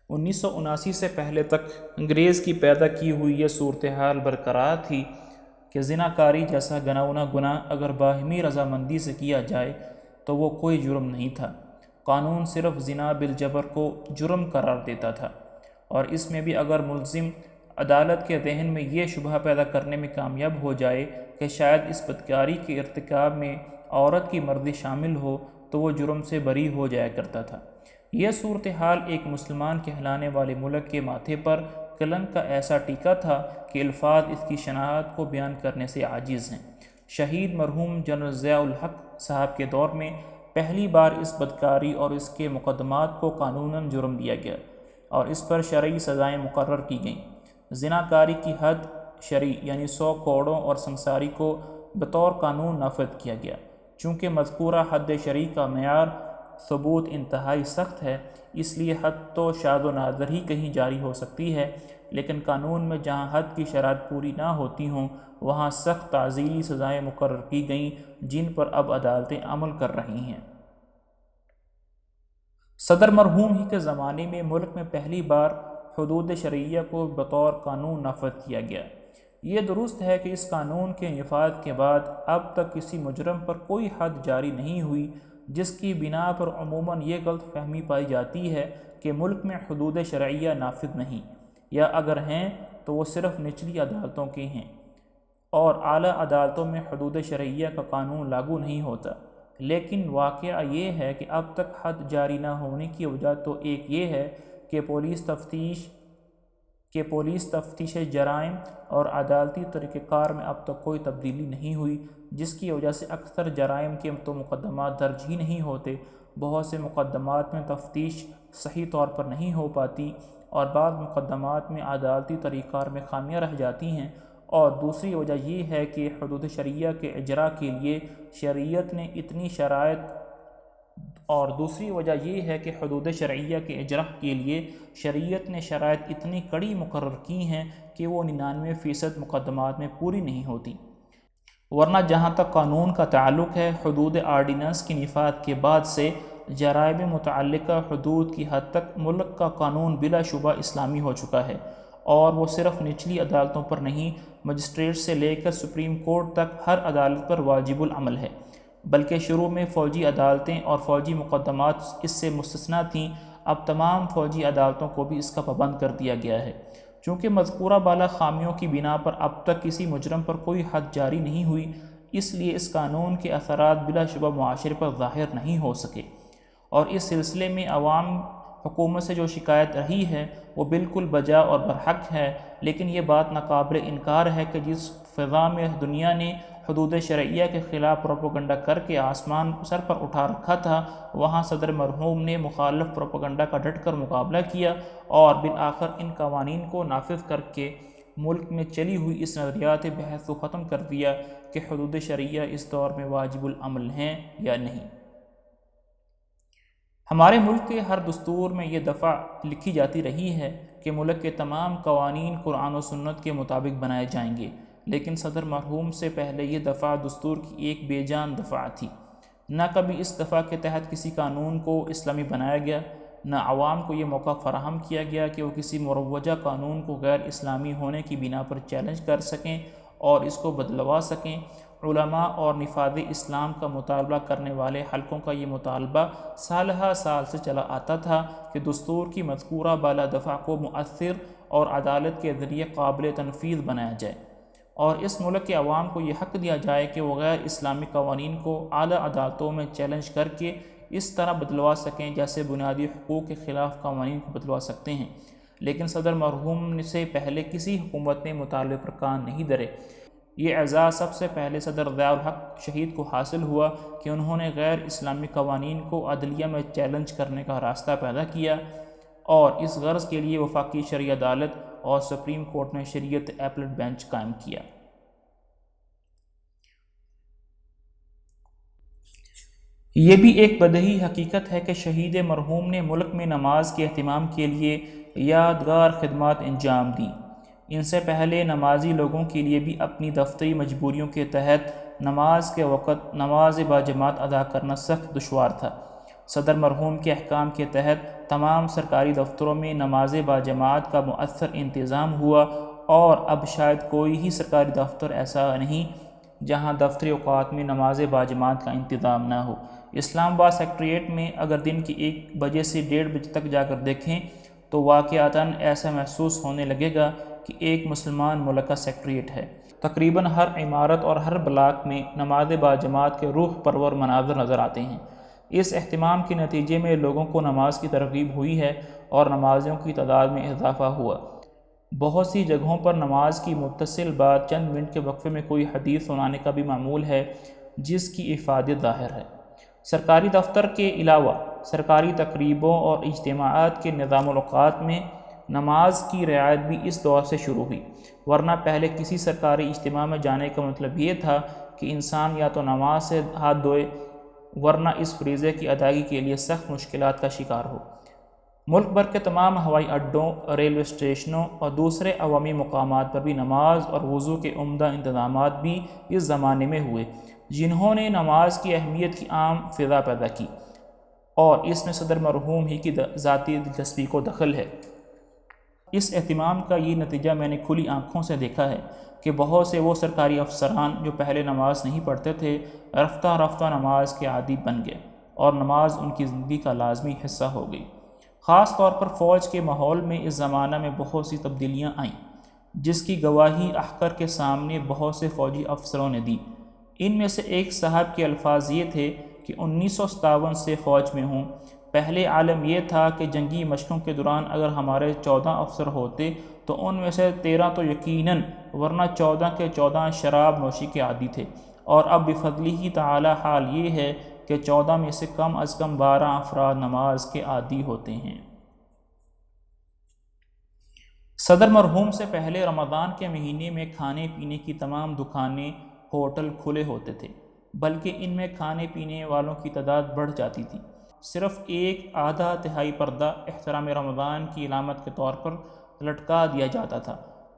1979 سے پہلے تک انگریز کی پیدا کی ہوئی یہ صورتحال برقرار تھی کہ زناکاری جیسا گناؤنا گناہ اگر باہمی رضامندی سے کیا جائے تو وہ کوئی جرم نہیں تھا۔ قانون صرف زنا بالجبر کو جرم قرار دیتا تھا، اور اس میں بھی اگر ملزم عدالت کے ذہن میں یہ شبہ پیدا کرنے میں کامیاب ہو جائے کہ شاید اس بدکاری کے ارتکاب میں عورت کی مرضی شامل ہو تو وہ جرم سے بری ہو جایا کرتا تھا۔ یہ صورتحال ایک مسلمان کہلانے والے ملک کے ماتھے پر کلنک کا ایسا ٹیکا تھا کہ الفاظ اس کی شناعت کو بیان کرنے سے عاجز ہیں۔ شہید مرحوم جنرل ضیاء الحق صاحب کے دور میں پہلی بار اس بدکاری اور اس کے مقدمات کو قانوناً جرم دیا گیا اور اس پر شرعی سزائیں مقرر کی گئیں۔ زناکاری کی حد شرعی یعنی 100 کوڑوں اور سنگساری کو بطور قانون نافذ کیا گیا۔ چونکہ مذکورہ حد شرعی کا معیار ثبوت انتہائی سخت ہے، اس لیے حد تو شاذ و نادر ہی کہیں جاری ہو سکتی ہے، لیکن قانون میں جہاں حد کی شرائط پوری نہ ہوتی ہوں وہاں سخت تعزیری سزائیں مقرر کی گئیں جن پر اب عدالتیں عمل کر رہی ہیں۔ صدر مرحوم ہی کے زمانے میں ملک میں پہلی بار حدود شرعیہ کو بطور قانون نافذ کیا گیا۔ یہ درست ہے کہ اس قانون کے نفاذ کے بعد اب تک کسی مجرم پر کوئی حد جاری نہیں ہوئی، جس کی بنا پر عموماً یہ غلط فہمی پائی جاتی ہے کہ ملک میں حدود شرعیہ نافذ نہیں، یا اگر ہیں تو وہ صرف نچلی عدالتوں کے ہیں اور اعلیٰ عدالتوں میں حدود شرعیہ کا قانون لاگو نہیں ہوتا۔ لیکن واقعہ یہ ہے کہ اب تک حد جاری نہ ہونے کی وجہ تو ایک یہ ہے کہ پولیس تفتیش جرائم اور عدالتی طریقہ کار میں اب تک کوئی تبدیلی نہیں ہوئی، جس کی وجہ سے اکثر جرائم کے تو مقدمات درج ہی نہیں ہوتے، بہت سے مقدمات میں تفتیش صحیح طور پر نہیں ہو پاتی اور بعض مقدمات میں عدالتی طریقہ کار میں خامیاں رہ جاتی ہیں، اور دوسری وجہ یہ ہے کہ حدود شرعیہ کے اجرا کے لیے شریعت نے اتنی شرائط اتنی کڑی مقرر کی ہیں کہ وہ 99% مقدمات میں پوری نہیں ہوتی۔ ورنہ جہاں تک قانون کا تعلق ہے، حدود آرڈیننس کے نفاذ کے بعد سے جرائم متعلقہ حدود کی حد تک ملک کا قانون بلا شبہ اسلامی ہو چکا ہے، اور وہ صرف نچلی عدالتوں پر نہیں، مجسٹریٹ سے لے کر سپریم کورٹ تک ہر عدالت پر واجب العمل ہے، بلکہ شروع میں فوجی عدالتیں اور فوجی مقدمات اس سے مستثنیٰ تھیں، اب تمام فوجی عدالتوں کو بھی اس کا پابند کر دیا گیا ہے۔ چونکہ مذکورہ بالا خامیوں کی بنا پر اب تک کسی مجرم پر کوئی حد جاری نہیں ہوئی، اس لیے اس قانون کے اثرات بلا شبہ معاشرے پر ظاہر نہیں ہو سکے، اور اس سلسلے میں عوام حکومت سے جو شکایت رہی ہے وہ بالکل بجا اور برحق ہے۔ لیکن یہ بات ناقابل انکار ہے کہ جس فضا میں دنیا نے حدود شرعیہ کے خلاف پروپیگنڈا کر کے آسمان سر پر اٹھا رکھا تھا، وہاں صدر مرحوم نے مخالف پروپیگنڈا کا ڈٹ کر مقابلہ کیا اور بالآخر ان قوانین کو نافذ کر کے ملک میں چلی ہوئی اس نظریات بحث کو ختم کر دیا کہ حدود شرعیہ اس دور میں واجب العمل ہیں یا نہیں۔ ہمارے ملک کے ہر دستور میں یہ دفعہ لکھی جاتی رہی ہے کہ ملک کے تمام قوانین قرآن و سنت کے مطابق بنائے جائیں گے، لیکن صدر مرحوم سے پہلے یہ دفعہ دستور کی ایک بے جان دفعہ تھی۔ نہ کبھی اس دفعہ کے تحت کسی قانون کو اسلامی بنایا گیا، نہ عوام کو یہ موقع فراہم کیا گیا کہ وہ کسی مروجہ قانون کو غیر اسلامی ہونے کی بنا پر چیلنج کر سکیں اور اس کو بدلوا سکیں۔ علماء اور نفاذ اسلام کا مطالبہ کرنے والے حلقوں کا یہ مطالبہ سالہ سال سے چلا آتا تھا کہ دستور کی مذکورہ بالا دفعہ کو مؤثر اور عدالت کے ذریعے قابل تنفیذ بنایا جائے، اور اس ملک کے عوام کو یہ حق دیا جائے کہ وہ غیر اسلامی قوانین کو اعلیٰ عدالتوں میں چیلنج کر کے اس طرح بدلوا سکیں جیسے بنیادی حقوق کے خلاف قوانین کو بدلوا سکتے ہیں۔ لیکن صدر مرحوم سے پہلے کسی حکومت نے مطالبے پر کان نہیں دھرے۔ یہ اعزاز سب سے پہلے صدر ضیاء الحق شہید کو حاصل ہوا کہ انہوں نے غیر اسلامی قوانین کو عدلیہ میں چیلنج کرنے کا راستہ پیدا کیا، اور اس غرض کے لیے وفاقی شرعی عدالت اور سپریم کورٹ میں شریعت ایپلٹ بینچ قائم کیا۔ یہ بھی ایک بدیہی حقیقت ہے کہ شہید مرحوم نے ملک میں نماز کے اہتمام کے لیے یادگار خدمات انجام دیں۔ ان سے پہلے نمازی لوگوں کے لیے بھی اپنی دفتری مجبوریوں کے تحت نماز کے وقت نماز باجماعت ادا کرنا سخت دشوار تھا۔ صدر مرحوم کے احکام کے تحت تمام سرکاری دفتروں میں نماز باجماعت کا مؤثر انتظام ہوا، اور اب شاید کوئی ہی سرکاری دفتر ایسا نہیں جہاں دفتری اوقات میں نماز باجماعت کا انتظام نہ ہو۔ اسلام آباد سیکریٹریٹ میں اگر دن کی 1 بجے سے 1:30 بجے تک جا کر دیکھیں تو واقعتاً ایسا محسوس ہونے لگے گا کہ ایک مسلمان ملک کا سیکریٹریٹ ہے۔ تقریباً ہر عمارت اور ہر بلاک میں نماز باجماعت کے روح پرور مناظر نظر آتے ہیں۔ اس اہتمام کے نتیجے میں لوگوں کو نماز کی ترغیب ہوئی ہے اور نمازیوں کی تعداد میں اضافہ ہوا۔ بہت سی جگہوں پر نماز کی متصل بعد چند منٹ کے وقفے میں کوئی حدیث سنانے کا بھی معمول ہے، جس کی افادت ظاہر ہے۔ سرکاری دفتر کے علاوہ سرکاری تقریبوں اور اجتماعات کے نظام الاوقات میں نماز کی رعایت بھی اس دور سے شروع ہوئی، ورنہ پہلے کسی سرکاری اجتماع میں جانے کا مطلب یہ تھا کہ انسان یا تو نماز سے ہاتھ دھوئے، ورنہ اس فریضے کی ادائیگی کے لیے سخت مشکلات کا شکار ہو۔ ملک بھر کے تمام ہوائی اڈوں، ریلوے اسٹیشنوں اور دوسرے عوامی مقامات پر بھی نماز اور وضو کے عمدہ انتظامات بھی اس زمانے میں ہوئے، جنہوں نے نماز کی اہمیت کی عام فضا پیدا کی، اور اس میں صدر مرحوم ہی کی ذاتی دلچسپی کو دخل ہے۔ اس اہتمام کا یہ نتیجہ میں نے کھلی آنکھوں سے دیکھا ہے کہ بہت سے وہ سرکاری افسران جو پہلے نماز نہیں پڑھتے تھے، رفتہ رفتہ نماز کے عادی بن گئے اور نماز ان کی زندگی کا لازمی حصہ ہو گئی۔ خاص طور پر فوج کے ماحول میں اس زمانہ میں بہت سی تبدیلیاں آئیں، جس کی گواہی احقر کے سامنے بہت سے فوجی افسروں نے دی۔ ان میں سے ایک صاحب کے الفاظ یہ تھے کہ 1957 سے فوج میں ہوں۔ پہلے عالم یہ تھا کہ جنگی مشقوں کے دوران اگر ہمارے 14 افسر ہوتے تو ان میں سے 13 تو یقیناً، ورنہ 14 کے 14 شراب نوشی کے عادی تھے، اور اب بفضلہ تعالی حال یہ ہے کہ 14 میں سے کم از کم 12 افراد نماز کے عادی ہوتے ہیں۔ صدر مرحوم سے پہلے رمضان کے مہینے میں کھانے پینے کی تمام دکانیں، ہوٹل کھلے ہوتے تھے، بلکہ ان میں کھانے پینے والوں کی تعداد بڑھ جاتی تھی۔ صرف ایک آدھا تہائی پردہ احترام رمضان کی علامت کے طور پر لٹکا دیا جاتا تھا۔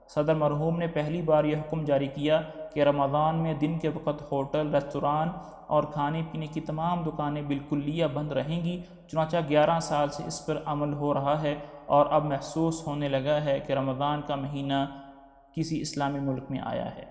صدر مرحوم نے پہلی بار یہ حکم جاری کیا کہ رمضان میں دن کے وقت ہوٹل، ریستوران اور کھانے پینے کی تمام دکانیں بالکلیہ بند رہیں گی۔ چنانچہ 11 سال سے اس پر عمل ہو رہا ہے، اور اب محسوس ہونے لگا ہے کہ رمضان کا مہینہ کسی اسلامی ملک میں آیا ہے۔